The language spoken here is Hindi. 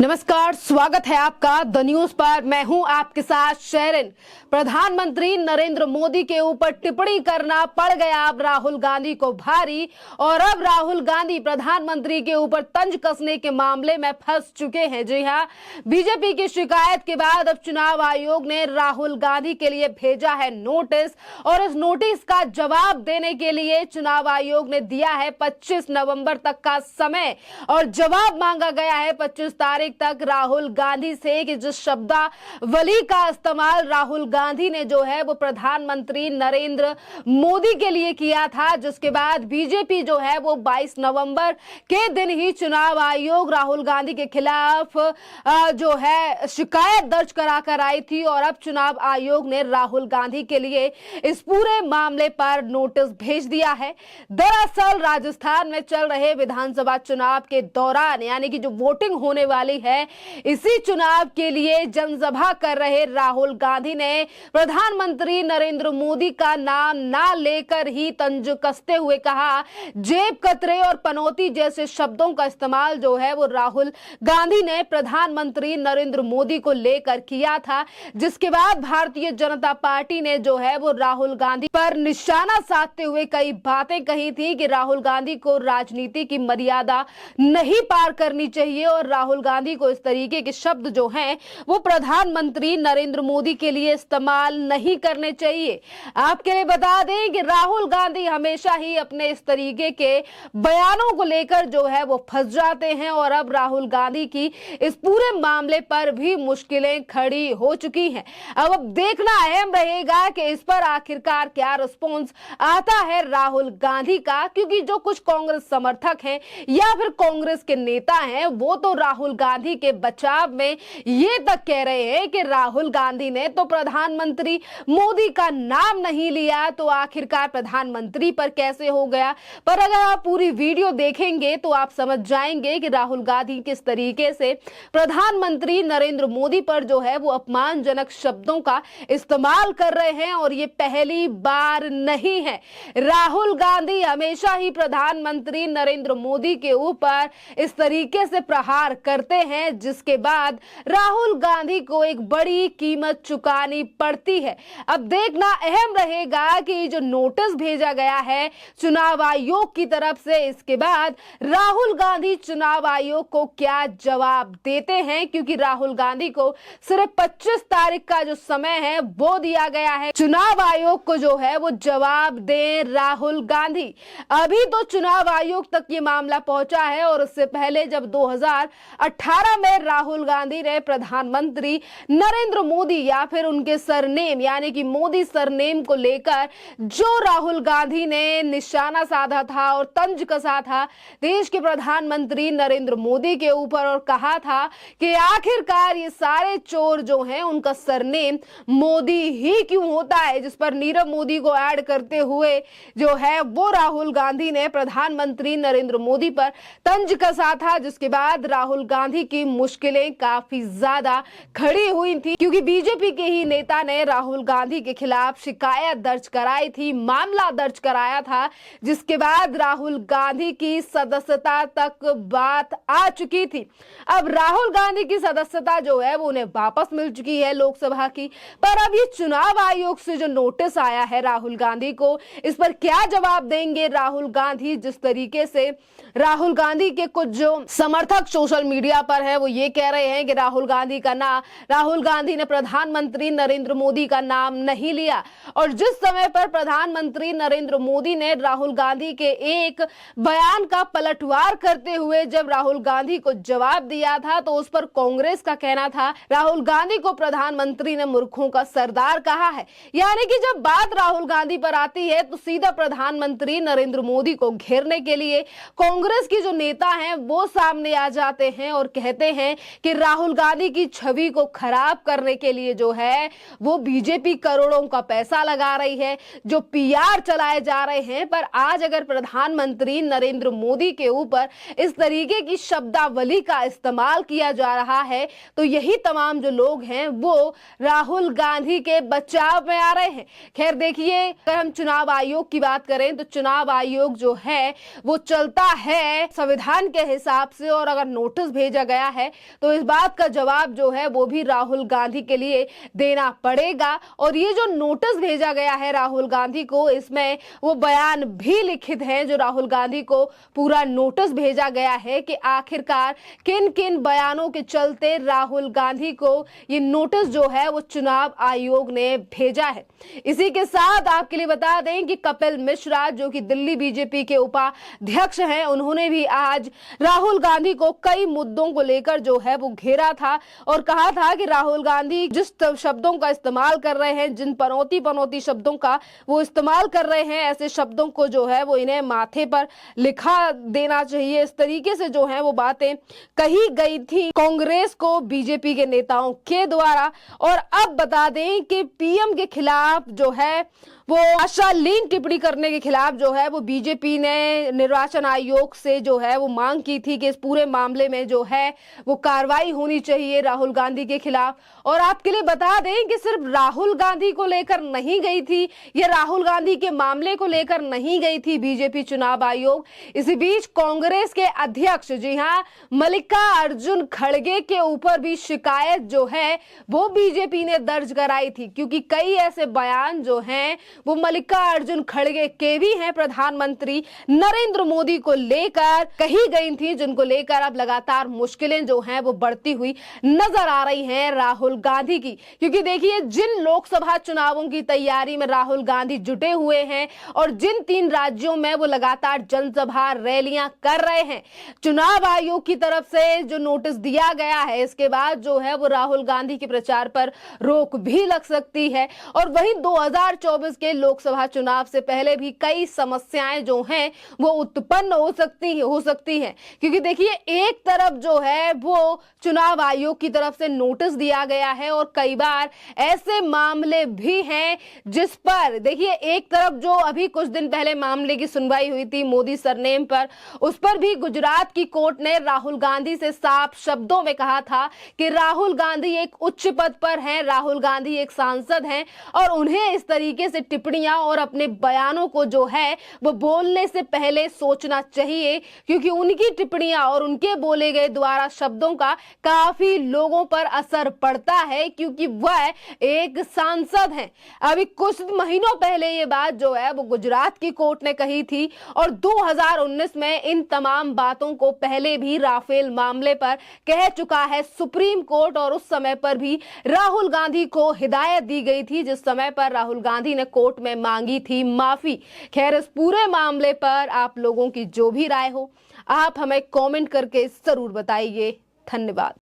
नमस्कार, स्वागत है आपका द न्यूज पर। मैं हूं आपके साथ शेरिन। प्रधानमंत्री नरेंद्र मोदी के ऊपर टिप्पणी करना पड़ गया अब राहुल गांधी को भारी, और अब राहुल गांधी प्रधानमंत्री के ऊपर तंज कसने के मामले में फंस चुके हैं। जी हां, बीजेपी की शिकायत के बाद अब चुनाव आयोग ने राहुल गांधी के लिए भेजा है नोटिस, और इस नोटिस का जवाब देने के लिए चुनाव आयोग ने दिया है 25 नवंबर तक का समय, और जवाब मांगा गया है 25 तारीख तक राहुल गांधी से कि जिस शब्दावली का इस्तेमाल राहुल गांधी ने जो है वो प्रधानमंत्री नरेंद्र मोदी के लिए किया था, जिसके बाद बीजेपी जो है वो 22 नवंबर के दिन ही चुनाव आयोग राहुल गांधी के खिलाफ जो है शिकायत दर्ज कराकर आई थी, और अब चुनाव आयोग ने राहुल गांधी के लिए इस पूरे मामले पर नोटिस भेज दिया है। दरअसल राजस्थान में चल रहे विधानसभा चुनाव के दौरान, यानी कि जो वोटिंग होने वाली है, इसी चुनाव के लिए जनसभा कर रहे राहुल गांधी ने प्रधानमंत्री नरेंद्र मोदी का नाम ना लेकर ही तंज कसते हुए कहा, जेब कतरे और पनौती जैसे शब्दों का इस्तेमाल जो है वो राहुल गांधी ने प्रधानमंत्री नरेंद्र मोदी को लेकर किया था, जिसके बाद भारतीय जनता पार्टी ने जो है वो राहुल गांधी पर निशाना साधते हुए कई बातें कही थी कि राहुल गांधी को राजनीति की मर्यादा नहीं पार करनी चाहिए, और राहुल गांधी को इस तरीके के शब्द जो हैं वो प्रधानमंत्री नरेंद्र मोदी के लिए इस्तेमाल नहीं करने चाहिए। आपके लिए बता दें कि राहुल गांधी हमेशा ही अपने इस तरीके के बयानों को लेकर जो है वो फंस जाते हैं, और अब राहुल गांधी की इस पूरे मामले पर भी मुश्किलें खड़ी हो चुकी हैं। अब देखना अहम रहेगा कि इस पर आखिरकार क्या रिस्पॉन्स आता है राहुल गांधी का, क्योंकि जो कुछ कांग्रेस समर्थक हैं या फिर कांग्रेस के नेता हैं वो तो राहुल गांधी के बचाव में ये तक कह रहे हैं कि राहुल गांधी ने तो प्रधानमंत्री मोदी का नाम नहीं लिया, तो आखिरकार प्रधानमंत्री पर कैसे हो गया। पर अगर आप पूरी वीडियो देखेंगे तो आप समझ जाएंगे कि राहुल गांधी किस तरीके से प्रधानमंत्री नरेंद्र मोदी पर जो है वो अपमानजनक शब्दों का इस्तेमाल कर रहे हैं, और ये पहली बार नहीं है। राहुल गांधी हमेशा ही प्रधानमंत्री नरेंद्र मोदी के ऊपर इस तरीके से प्रहार करते हैं, जिसके बाद राहुल गांधी को एक बड़ी कीमत चुकानी पड़ती है। अब देखना अहम रहेगा कि जो नोटिस भेजा गया है चुनाव आयोग की तरफ से, इसके बाद राहुल गांधी चुनाव आयोग को क्या जवाब देते हैं, क्योंकि राहुल गांधी को सिर्फ 25 तारीख का जो समय है वो दिया गया है चुनाव आयोग को जो है वो जवाब दे राहुल गांधी। अभी तो चुनाव आयोग तक ये मामला पहुंचा है, और उससे पहले जब 2018 में राहुल गांधी ने प्रधानमंत्री नरेंद्र मोदी या फिर उनके सरनेम यानी कि मोदी सरनेम को लेकर जो राहुल गांधी ने निशाना साधा था और तंज कसा था देश के प्रधानमंत्री नरेंद्र मोदी के ऊपर, और कहा था कि आखिरकार ये सारे चोर जो हैं उनका सरनेम मोदी ही क्यों होता है, जिस पर नीरव मोदी को ऐड करते हुए जो है वो राहुल गांधी ने प्रधानमंत्री नरेंद्र मोदी पर तंज कसा था, जिसके बाद राहुल गांधी की मुश्किलें काफी ज्यादा खड़ी हुई थी, क्योंकि बीजेपी के ही नेता ने राहुल गांधी के खिलाफ शिकायत दर्ज कराई थी, मामला दर्ज कराया था, जिसके बाद राहुल गांधी की सदस्यता तक बात आ चुकी थी। अब राहुल गांधी की सदस्यता जो है वो उन्हें वापस मिल चुकी है लोकसभा की, पर अब ये चुनाव आयोग से जो नोटिस आया है राहुल गांधी को, इस पर क्या जवाब देंगे राहुल गांधी। जिस तरीके से राहुल गांधी के कुछ जो समर्थक सोशल मीडिया पर है वो ये कह रहे हैं कि राहुल गांधी ने प्रधानमंत्री नरेंद्र मोदी का नाम नहीं लिया, और जिस समय पर प्रधानमंत्री नरेंद्र मोदी ने राहुल गांधी के एक बयान का पलटवार करते हुए जब राहुल गांधी को जवाब दिया था, तो उस पर कांग्रेस का कहना था राहुल गांधी को प्रधानमंत्री ने मूर्खों का सरदार कहा है। यानी कि जब बात राहुल गांधी पर आती है तो सीधा प्रधानमंत्री नरेंद्र मोदी को घेरने के लिए कांग्रेस के जो नेता हैं वो सामने आ जाते हैं और कहते हैं कि राहुल गांधी की छवि को खराब करने के लिए जो है वो बीजेपी करोड़ों का पैसा लगा रही है, जो पीआर चलाए जा रहे हैं। पर आज अगर प्रधानमंत्री नरेंद्र मोदी के ऊपर इस तरीके की शब्दावली का इस्तेमाल किया जा रहा है, तो यही तमाम जो लोग हैं वो राहुल गांधी के बचाव में आ रहे हैं। खैर देखिए, अगर हम चुनाव आयोग की बात करें तो चुनाव आयोग जो है वो चलता है संविधान के हिसाब से, और अगर नोटिस भेजा गया है तो इस बात का जवाब जो है वो भी राहुल गांधी के लिए देना पड़ेगा। और ये जो नोटिस भेजा गया है राहुल गांधी को, इसमें वो बयान भी लिखित है जो राहुल गांधी को पूरा नोटिस भेजा गया है कि आखिरकार किन किन बयानों के चलते राहुल गांधी को ये नोटिस जो है वो चुनाव आयोग ने भेजा है। इसी के साथ आपके लिए बता दें कि कपिल मिश्रा जो कि दिल्ली बीजेपी के उपाध्यक्ष हैं, उन्होंने भी आज राहुल गांधी को कई मुद्दों को लेकर जो है वो घेरा था और कहा था कि राहुल गांधी जिस शब्दों का इस्तेमाल कर रहे हैं, जिन पनौती शब्दों का वो इस्तेमाल कर रहे हैं, ऐसे शब्दों को जो है वो इन्हें माथे पर लिखा देना चाहिए। इस तरीके से जो है वो बातें कही गई थी कांग्रेस को बीजेपी के नेताओं के द्वारा। और अब बता दें कि पीएम के खिलाफ जो है वो अशालीन टिप्पणी करने के खिलाफ जो है वो बीजेपी ने निर्वाचन आयोग से जो है वो मांग की थी कि इस पूरे मामले में जो है वो कार्रवाई होनी चाहिए राहुल गांधी के खिलाफ। और आपके लिए बता दें कि सिर्फ राहुल गांधी को लेकर नहीं गई थी, या राहुल गांधी के मामले को लेकर नहीं गई थी बीजेपी चुनाव आयोग। इसी बीच कांग्रेस के अध्यक्ष, जी हाँ, मल्लिकार्जुन खड़गे के ऊपर भी शिकायत जो है वो बीजेपी ने दर्ज कराई थी, क्योंकि कई ऐसे बयान जो हैं वो मल्लिकार्जुन खड़गे के भी हैं प्रधानमंत्री नरेंद्र मोदी को लेकर कही गई थी, जिनको लेकर अब लगातार मुश्किलें जो हैं वो बढ़ती हुई नजर आ रही हैं राहुल गांधी की। क्योंकि देखिए, जिन लोकसभा चुनावों की तैयारी में राहुल गांधी जुटे हुए हैं और जिन 3 राज्यों में वो लगातार जनसभा रैलियां कर रहे हैं, चुनाव आयोग की तरफ से जो नोटिस दिया गया है, इसके बाद जो है वो राहुल गांधी के प्रचार पर रोक भी लग सकती है। और वहीं 2024 के लोकसभा चुनाव से पहले भी कई समस्याएं जो हैं वो उत्पन्न हो सकती हैं। क्योंकि देखिए, एक तरफ जो है वो चुनाव आयोग की तरफ से नोटिस दिया गया है और कई बार ऐसे मामले भी हैं जिस पर देखिए, एक तरफ जो अभी कुछ दिन पहले मामले की सुनवाई हुई थी मोदी सरनेम पर, उस पर भी गुजरात की कोर्ट ने राहुल गांधी से साफ शब्दों में कहा था कि राहुल गांधी एक उच्च पद पर हैं, राहुल गांधी एक सांसद हैं और उन्हें इस तरीके से टिप्पणियां और अपने बयानों को जो है वो बोलने से पहले सोचना चाहिए, क्योंकि उनकी टिप्पणियां और उनके बोले गए द्वारा शब्दों का काफी लोगों पर असर पड़ता है, क्योंकि वह एक सांसद हैं। अभी कुछ महीनों पहले ये बात जो है वो गुजरात की कोर्ट ने कही थी और 2019 में इन तमाम बातों को पहले भी राफेल मामले पर कह चुका है सुप्रीम कोर्ट। और उस समय पर भी राहुल गांधी को हिदायत दी गई थी, जिस समय पर राहुल गांधी ने कोर्ट में मांगी थी माफी। खैर, इस पूरे मामले पर आप लोगों की जो भी राय हो, आप हमें कमेंट करके जरूर बताइए। धन्यवाद।